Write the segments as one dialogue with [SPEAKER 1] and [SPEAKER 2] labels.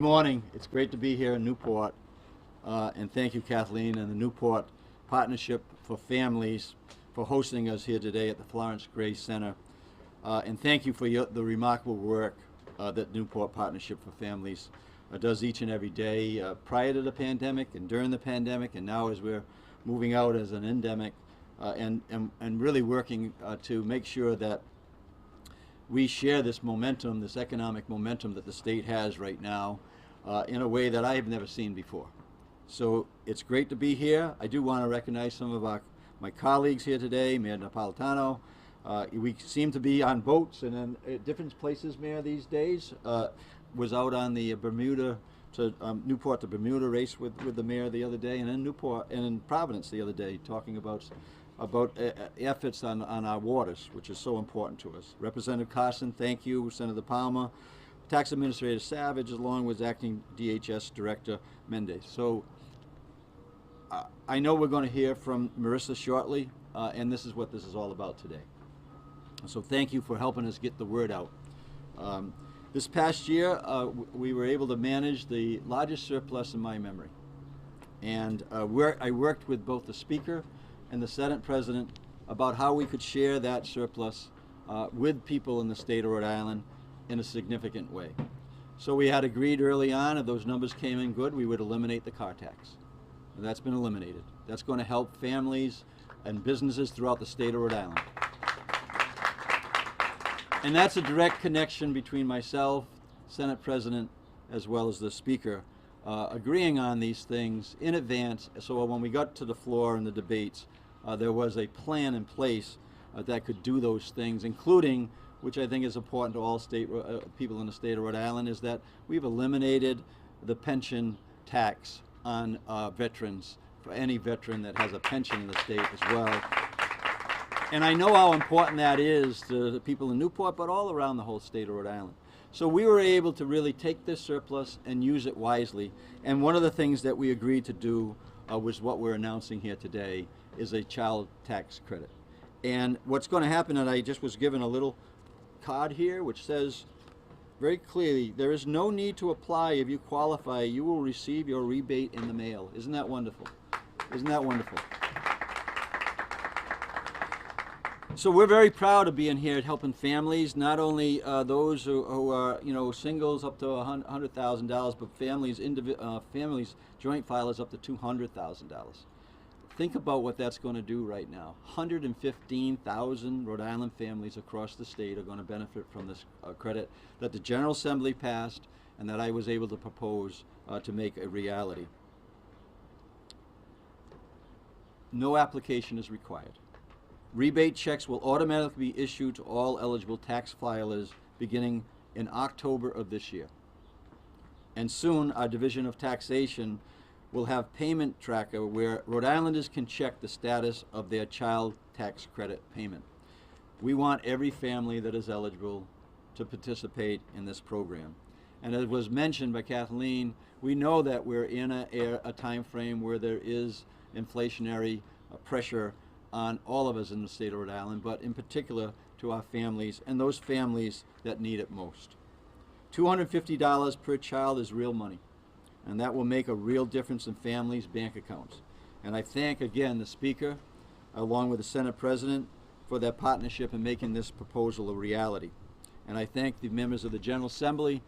[SPEAKER 1] Good morning. It's great to be here in Newport, and thank you, Kathleen, and the Newport Partnership for Families for hosting us here today at the Florence Gray Center. And thank you for the remarkable work that Newport Partnership for Families does each and every day prior to the pandemic and during the pandemic, and now as we're moving out as an endemic, and really working to make sure that we share this momentum, this economic momentum that the state has right now in a way that I have never seen before. So it's great to be here. I do want to recognize some of my colleagues here today, Mayor Napolitano. We seem to be on boats and in different places, Mayor, these days. Was out on the Bermuda to Newport to Bermuda race with the mayor the other day, and in Newport and in Providence the other day, talking about efforts on our waters, which is so important to us. Representative Carson, thank you. Senator Palmer, Tax Administrator Savage, along with Acting DHS Director Mendez. So I know we're going to hear from Marissa shortly, and this is what this is all about today. So thank you for helping us get the word out. This past year, we were able to manage the largest surplus in my memory. And I worked with both the Speaker and the Senate President about how we could share that surplus with people in the state of Rhode Island in a significant way. So we had agreed early on, if those numbers came in good, we would eliminate the car tax. And that's been eliminated. That's going to help families and businesses throughout the state of Rhode Island. And that's a direct connection between myself, Senate President, as well as the Speaker, agreeing on these things in advance, so when we got to the floor in the debates, there was a plan in place that could do those things, including, which I think is important to all people in the state of Rhode Island, is that we've eliminated the pension tax on veterans, for any veteran that has a pension in the state as well. And I know how important that is to the people in Newport, but all around the whole state of Rhode Island. So we were able to really take this surplus and use it wisely. And one of the things that we agreed to do was what we're announcing here today, is a child tax credit. And what's going to happen, and I just was given a little card here which says very clearly, there is no need to apply. If you qualify, you will receive your rebate in the mail. Isn't that wonderful? Isn't that wonderful? So we're very proud of being here at helping families, not only those who are, singles up to $100,000, but families joint filers up to $200,000. Think about what that's going to do right now. 115,000 Rhode Island families across the state are going to benefit from this credit that the General Assembly passed and that I was able to propose to make a reality. No application is required. Rebate checks will automatically be issued to all eligible tax filers beginning in October of this year. And soon, our Division of Taxation will have payment tracker where Rhode Islanders can check the status of their child tax credit payment. We want every family that is eligible to participate in this program. And as was mentioned by Kathleen, we know that we're in a time frame where there is inflationary pressure on all of us in the state of Rhode Island, but in particular to our families and those families that need it most. $250 per child is real money, and that will make a real difference in families' bank accounts. And I thank again the Speaker, along with the Senate President, for their partnership in making this proposal a reality. And I thank the members of the General Assembly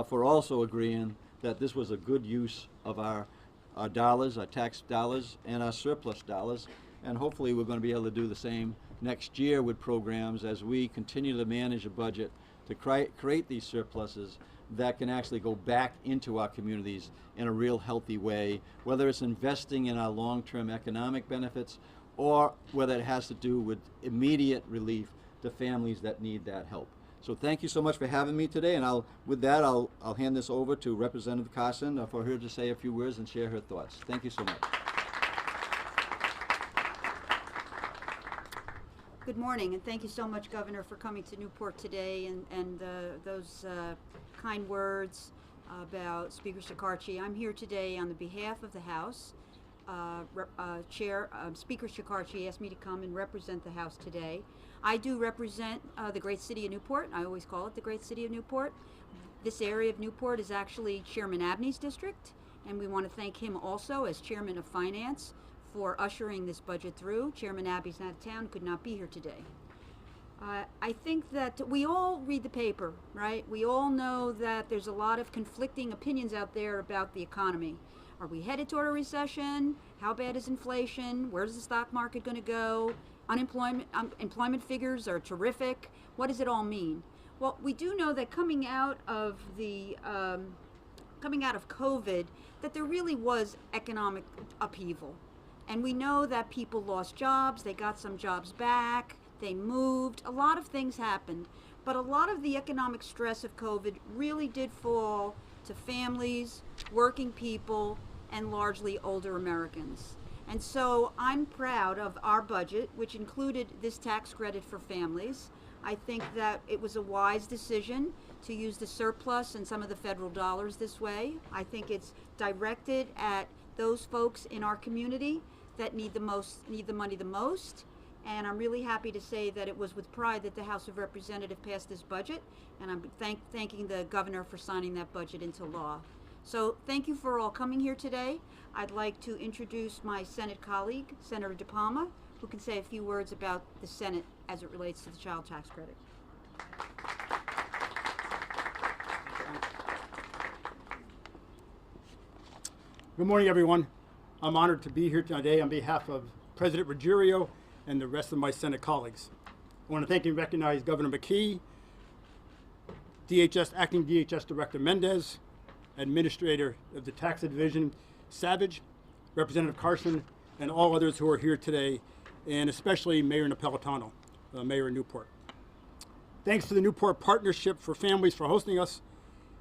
[SPEAKER 1] for also agreeing that this was a good use of our dollars, our tax dollars, and our surplus dollars. And hopefully we're going to be able to do the same next year with programs as we continue to manage a budget to create these surpluses that can actually go back into our communities in a real healthy way, whether it's investing in our long-term economic benefits or whether it has to do with immediate relief to families that need that help. So thank you so much for having me today, and with that I'll hand this over to Representative Carson for her to say a few words and share her thoughts. Thank you so much.
[SPEAKER 2] Good morning, and thank you so much, Governor, for coming to Newport today and those kind words about Speaker Shekarchi. I'm here today on the behalf of the House. Speaker Shekarchi asked me to come and represent the House today. I do represent the great city of Newport. I always call it the great city of Newport. This area of Newport is actually Chairman Abney's district, and we want to thank him also as Chairman of Finance for ushering this budget through. Chairman Abney's out of town, could not be here today. I think that we all read the paper, right? We all know that there's a lot of conflicting opinions out there about the economy. Are we headed toward a recession? How bad is inflation? Where's the stock market going to go? Employment figures are terrific. What does it all mean? Well, we do know that coming out of COVID, that there really was economic upheaval. And we know that people lost jobs, they got some jobs back, they moved, a lot of things happened. But a lot of the economic stress of COVID really did fall to families, working people, and largely older Americans. And so I'm proud of our budget, which included this tax credit for families. I think that it was a wise decision to use the surplus and some of the federal dollars this way. I think it's directed at those folks in our community that need the money the most. And I'm really happy to say that it was with pride that the House of Representatives passed this budget, and I'm thanking the governor for signing that budget into law. So thank you for all coming here today. I'd like to introduce my Senate colleague, Senator DePalma, who can say a few words about the Senate as it relates to the child tax credit.
[SPEAKER 3] Good morning, everyone. I'm honored to be here today on behalf of President Ruggiero and the rest of my Senate colleagues. I want to thank and recognize Governor McKee, Acting DHS Director Mendez, Administrator of the Tax Division Savage, Representative Carson, and all others who are here today, and especially Mayor Napolitano, Mayor of Newport. Thanks to the Newport Partnership for Families for hosting us,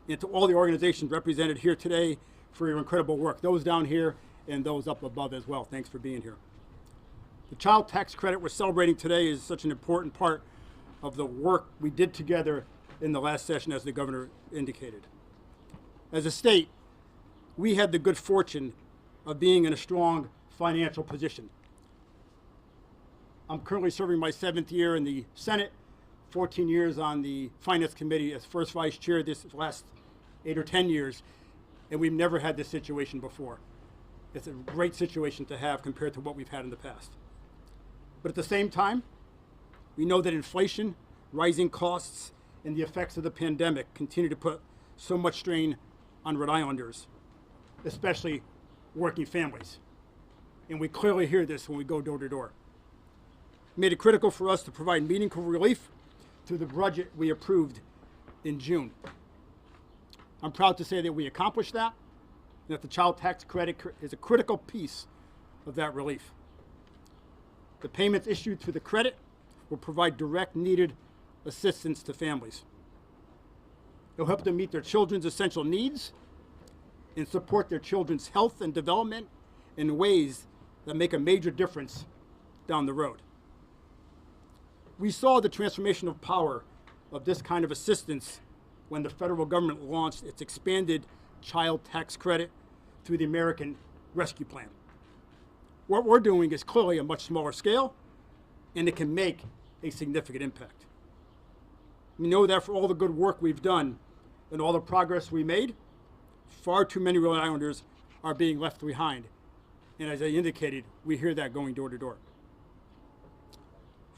[SPEAKER 3] and to all the organizations represented here today for your incredible work. Those down here and those up above as well. Thanks for being here. The child tax credit we're celebrating today is such an important part of the work we did together in the last session, as the governor indicated. As a state, we had the good fortune of being in a strong financial position. I'm currently serving my 7th year in the Senate, 14 years on the Finance Committee as first vice chair this last 8 or 10 years, and we've never had this situation before. It's a great situation to have compared to what we've had in the past. But at the same time, we know that inflation, rising costs, and the effects of the pandemic continue to put so much strain on Rhode Islanders, especially working families. And we clearly hear this when we go door to door. It made it critical for us to provide meaningful relief through the budget we approved in June. I'm proud to say that we accomplished that, and that the child tax credit is a critical piece of that relief. The payments issued through the credit will provide direct needed assistance to families. It'll help them meet their children's essential needs and support their children's health and development in ways that make a major difference down the road. We saw the transformational power of this kind of assistance when the federal government launched its expanded child tax credit through the American Rescue Plan. What we're doing is clearly a much smaller scale, and it can make a significant impact. We know that for all the good work we've done and all the progress we made, far too many Rhode Islanders are being left behind. And as I indicated, we hear that going door to door.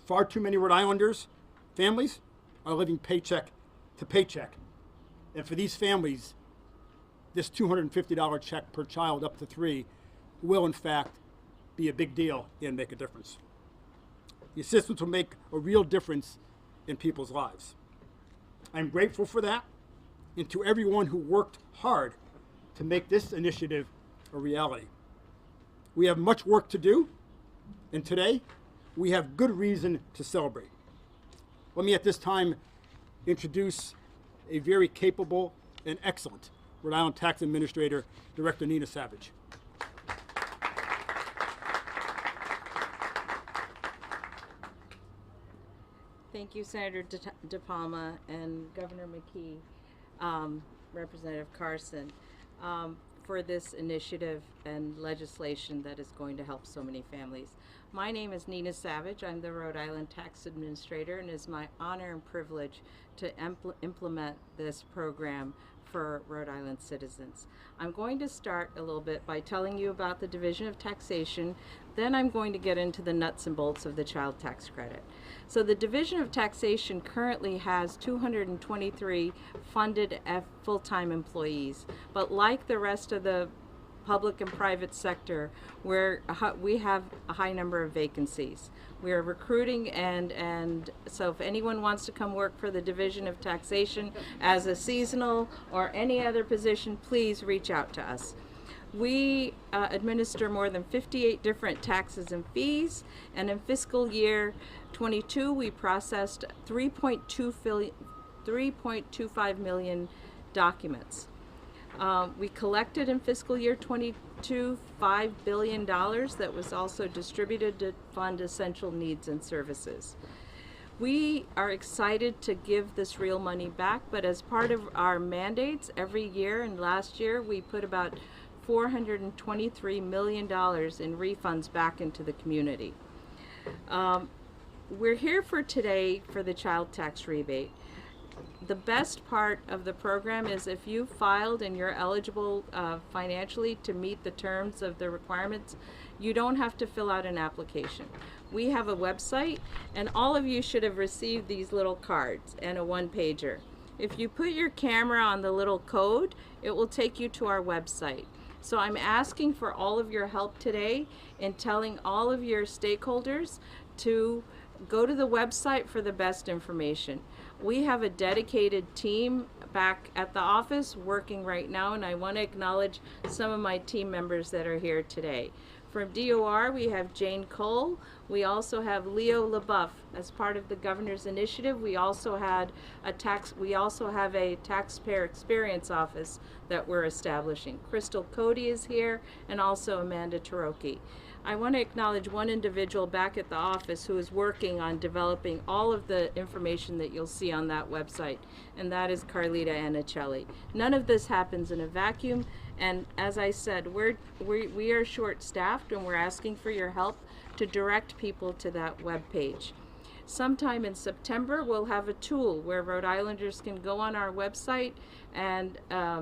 [SPEAKER 3] Far too many Rhode Islanders, families, are living paycheck to paycheck. And for these families, this $250 check per child up to 3 will in fact be a big deal and make a difference. The assistance will make a real difference in people's lives. I'm grateful for that, and to everyone who worked hard to make this initiative a reality. We have much work to do, and today we have good reason to celebrate. Let me at this time introduce a very capable and excellent Rhode Island Tax Administrator, Director Nina Savage.
[SPEAKER 4] Thank you, Senator DePalma and Governor McKee, Representative Carson. for this initiative and legislation that is going to help so many families. My name is Nina Savage. I'm the Rhode Island Tax Administrator, and it is my honor and privilege to implement this program for Rhode Island citizens. I'm going to start a little bit by telling you about the Division of Taxation. Then I'm going to get into the nuts and bolts of the child tax credit. So the Division of Taxation currently has 223 funded full-time employees, but like the rest of the public and private sector, where we have a high number of vacancies. We are recruiting, and so if anyone wants to come work for the Division of Taxation as a seasonal or any other position, please reach out to us. We administer more than 58 different taxes and fees, and in fiscal year 22 we processed 3.25 million documents. We collected in fiscal year 22 $5 billion that was also distributed to fund essential needs and services. We are excited to give this real money back, but as part of our mandates every year, and last year we put about $423 million in refunds back into the community. We're here for today for the child tax rebate. The best part of the program is if you filed and you're eligible financially to meet the terms of the requirements, you don't have to fill out an application. We have a website, and all of you should have received these little cards and a one-pager. If you put your camera on the little code, it will take you to our website. So I'm asking for all of your help today in telling all of your stakeholders to go to the website for the best information. We have a dedicated team back at the office working right now, and I want to acknowledge some of my team members that are here today. From DOR, we have Jane Cole. We also have Leo LaBeouf as part of the governor's initiative. We also have a taxpayer experience office that we're establishing. Crystal Cody is here, and also Amanda Taroki. I want to acknowledge one individual back at the office who is working on developing all of the information that you'll see on that website, and that is Carlita Anicelli. None of this happens in a vacuum, and as I said, we are short-staffed, and we're asking for your help to direct people to that web page. Sometime in September, we'll have a tool where Rhode Islanders can go on our website, and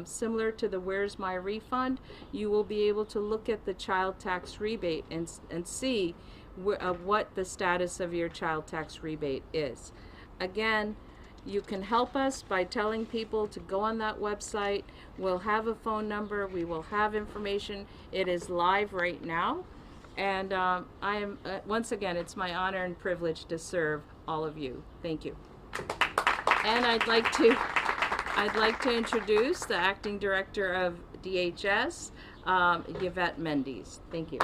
[SPEAKER 4] similar to the Where's My Refund, you will be able to look at the child tax rebate and see what the status of your child tax rebate is. Again, you can help us by telling people to go on that website. We'll have a phone number. We will have information. It is live right now. And I am, once again, it's my honor and privilege to serve all of you. Thank you. And I'd like to introduce the Acting Director of DHS, Yvette Mendes. Thank you.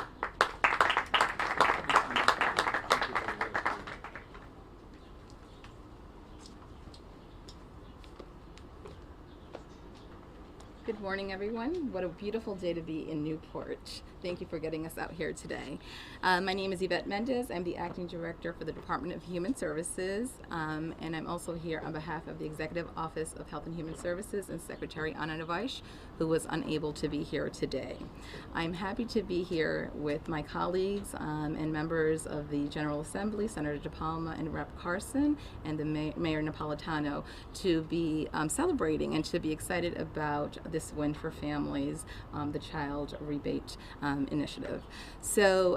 [SPEAKER 5] Good morning, everyone. What a beautiful day to be in Newport. Thank you for getting us out here today. My name is Yvette Mendes. I'm the Acting Director for the Department of Human Services, and I'm also here on behalf of the Executive Office of Health and Human Services and Secretary Anna Navaish, who was unable to be here today. I'm happy to be here with my colleagues and members of the General Assembly, Senator DePalma and Rep. Carson, and the Mayor Napolitano, to be celebrating and to be excited about this win for families, the child rebate initiative. So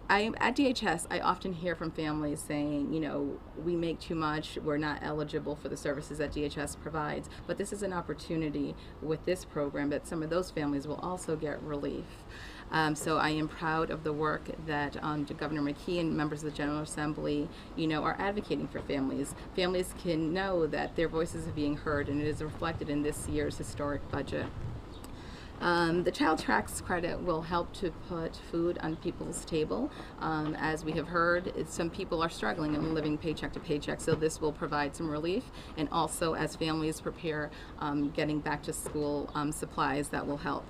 [SPEAKER 5] at DHS, I often hear from families saying, you know, we make too much, we're not eligible for the services that DHS provides, but this is an opportunity with this program that some of those families will also get relief. So I am proud of the work that Governor McKee and members of the General Assembly, you know, are advocating for families. Families can know that their voices are being heard, and it is reflected in this year's historic budget. The child tax credit will help to put food on people's table. As we have heard, some people are struggling and living paycheck to paycheck, so this will provide some relief. And also, as families prepare getting back to school supplies, that will help.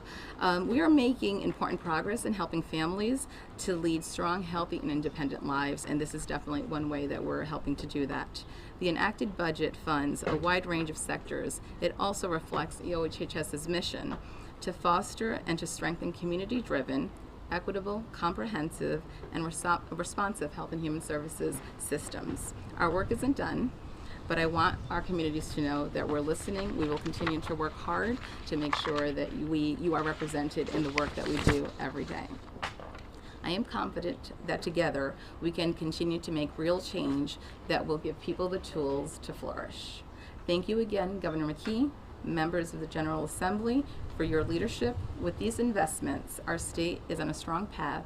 [SPEAKER 5] We are making important progress in helping families to lead strong, healthy, and independent lives, and this is definitely one way that we're helping to do that. The enacted budget funds a wide range of sectors. It also reflects EOHHS's mission to foster and to strengthen community-driven, equitable, comprehensive, and responsive health and human services systems. Our work isn't done, but I want our communities to know that we're listening. We will continue to work hard to make sure that you are represented in the work that we do every day. I am confident that together we can continue to make real change that will give people the tools to flourish. Thank you again, Governor McKee, members of the General Assembly, for your leadership. With these investments, our state is on a strong path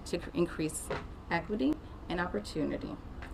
[SPEAKER 5] to increase equity and opportunity.